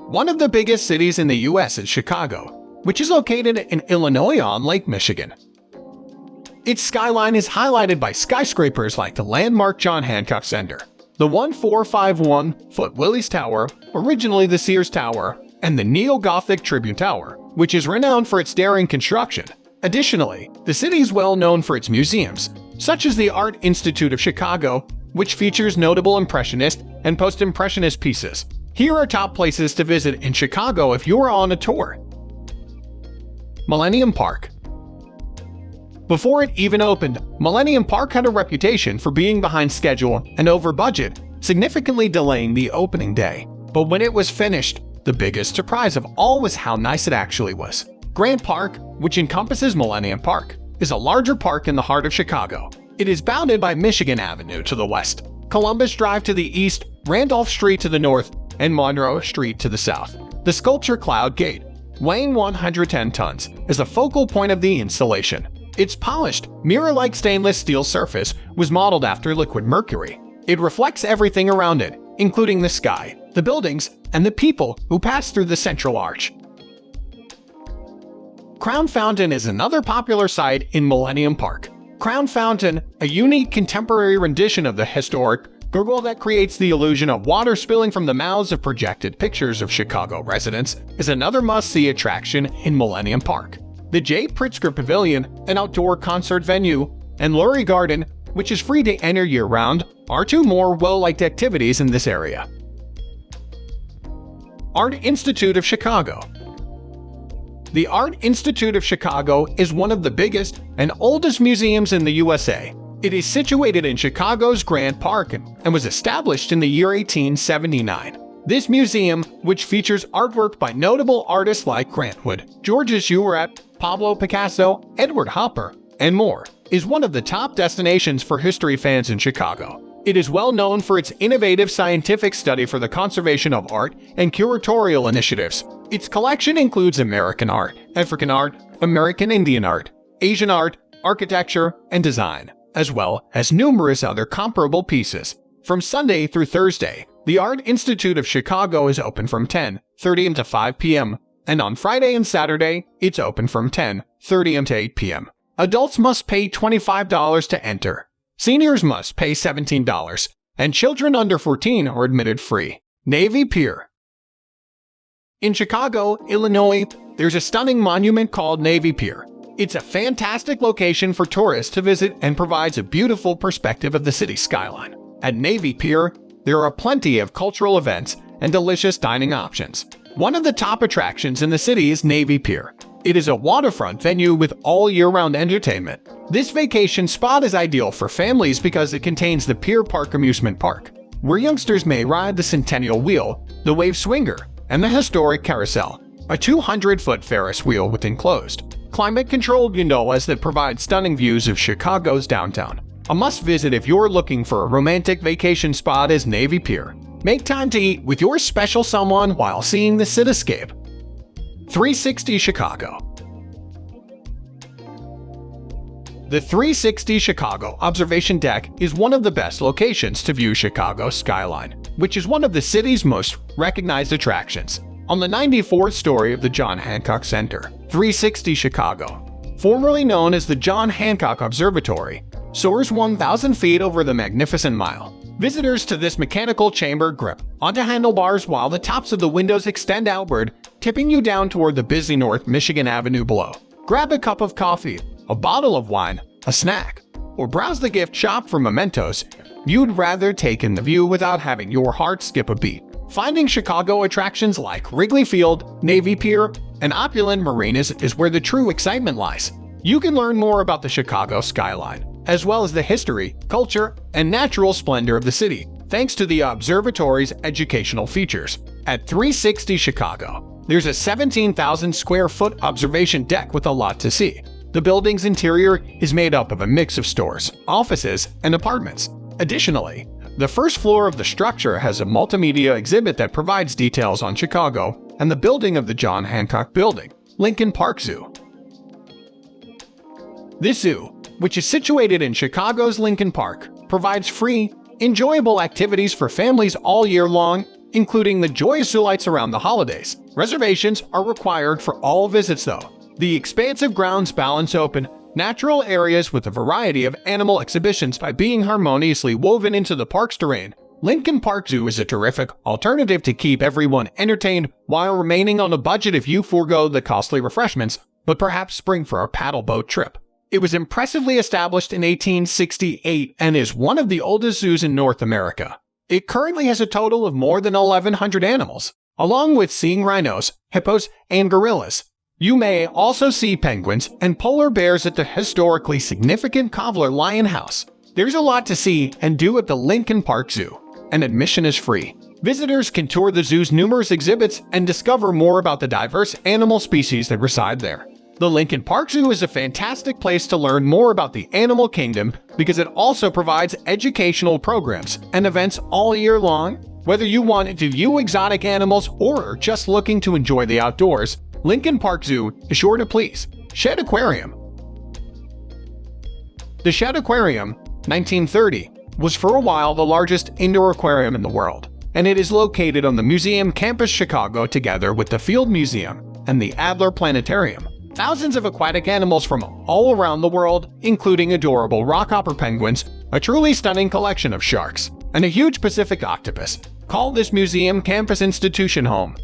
One of the biggest cities in the U.S. is Chicago, which is located in Illinois on Lake Michigan. Its skyline is highlighted by skyscrapers like the landmark John Hancock Center, the 1,451-foot Willis Tower, originally the Sears Tower, and the neo-Gothic Tribune Tower, which is renowned for its daring construction. Additionally, the city is well known for its museums, such as the Art Institute of Chicago, which features notable Impressionist and Post-Impressionist pieces. Here are top places to visit in Chicago if you are on a tour. Millennium Park. Before it even opened, Millennium Park had a reputation for being behind schedule and over budget, significantly delaying the opening day. But when it was finished, the biggest surprise of all was how nice it actually was. Grant Park, which encompasses Millennium Park, is a larger park in the heart of Chicago. It is bounded by Michigan Avenue to the west, Columbus Drive to the east, Randolph Street to the north, and Monroe Street to the south. The sculpture Cloud Gate, weighing 110 tons, is the focal point of the installation. Its polished, mirror-like stainless steel surface was modeled after liquid mercury. It reflects everything around it, including the sky, the buildings, and the people who pass through the central arch. Crown Fountain is another popular site in Millennium Park. Crown Fountain, a unique contemporary rendition of the historic gurgle that creates the illusion of water spilling from the mouths of projected pictures of Chicago residents, is another must-see attraction in Millennium Park. The J. Pritzker Pavilion, an outdoor concert venue, and Lurie Garden, which is free to enter year-round, are two more well-liked activities in this area. Art Institute of Chicago. The Art Institute of Chicago is one of the biggest and oldest museums in the USA. It is situated in Chicago's Grant Park and was established in the year 1879. This museum, which features artwork by notable artists like Grant Wood, Georges Seurat, Pablo Picasso, Edward Hopper, and more, is one of the top destinations for history fans in Chicago. It is well known for its innovative scientific study for the conservation of art and curatorial initiatives. Its collection includes American art, African art, American Indian art, Asian art, architecture, and design, as well as numerous other comparable pieces. From Sunday through Thursday, the Art Institute of Chicago is open from 10:30 a.m. to 5 p.m., and on Friday and Saturday, it's open from 10:30 a.m. to 8 p.m. Adults must pay $25 to enter. Seniors must pay $17, and children under 14 are admitted free. Navy Pier. In Chicago, Illinois, there's a stunning monument called Navy Pier. It's a fantastic location for tourists to visit and provides a beautiful perspective of the city skyline. At Navy Pier, there are plenty of cultural events and delicious dining options. One of the top attractions in the city is Navy Pier. It is a waterfront venue with all year-round entertainment. This vacation spot is ideal for families because it contains the Pier Park amusement park, where youngsters may ride the Centennial Wheel, the Wave Swinger, and the historic Carousel, a 200-foot Ferris wheel with enclosed, climate-controlled gondolas that provide stunning views of Chicago's downtown. A must-visit if you're looking for a romantic vacation spot is Navy Pier. Make time to eat with your special someone while seeing the cityscape. 360 Chicago. The 360 Chicago observation deck is one of the best locations to view Chicago's skyline, which is one of the city's most recognized attractions. On the 94th story of the John Hancock Center, 360 Chicago, formerly known as the John Hancock Observatory, soars 1,000 feet over the Magnificent Mile. Visitors to this mechanical chamber grip onto handlebars while the tops of the windows extend outward, tipping you down toward the busy North Michigan Avenue below. Grab a cup of coffee, a bottle of wine, a snack, or browse the gift shop for mementos you'd rather take in the view without having your heart skip a beat. Finding Chicago attractions like Wrigley Field, Navy Pier, and opulent marinas is where the true excitement lies. You can learn more about the Chicago skyline, as well as the history, culture, and natural splendor of the city, thanks to the observatory's educational features. At 360 Chicago, there's a 17,000 square foot observation deck with a lot to see. The building's interior is made up of a mix of stores, offices, and apartments. Additionally, the first floor of the structure has a multimedia exhibit that provides details on Chicago and the building of the John Hancock Building, Lincoln Park Zoo. This zoo, which is situated in Chicago's Lincoln Park, provides free, enjoyable activities for families all year long including the joyous zoo lights around the holidays. Reservations are required for all visits though. The expansive grounds balance open, natural areas with a variety of animal exhibitions by being harmoniously woven into the park's terrain. Lincoln Park Zoo is a terrific alternative to keep everyone entertained while remaining on a budget if you forego the costly refreshments, but perhaps spring for a paddle boat trip. It was impressively established in 1868 and is one of the oldest zoos in North America. It currently has a total of more than 1,100 animals, along with seeing rhinos, hippos, and gorillas. You may also see penguins and polar bears at the historically significant Kovler Lion House. There's a lot to see and do at the Lincoln Park Zoo, and admission is free. Visitors can tour the zoo's numerous exhibits and discover more about the diverse animal species that reside there. The Lincoln Park Zoo is a fantastic place to learn more about the animal kingdom because it also provides educational programs and events all year long. Whether you want to view exotic animals or are just looking to enjoy the outdoors, Lincoln Park Zoo is sure to please. Shed Aquarium. The Shed Aquarium, 1930, was for a while the largest indoor aquarium in the world, and it is located on the museum campus Chicago together with the Field Museum and the Adler Planetarium. Thousands of aquatic animals from all around the world, including adorable rockhopper penguins, a truly stunning collection of sharks, and a huge Pacific octopus, call this museum campus institution home.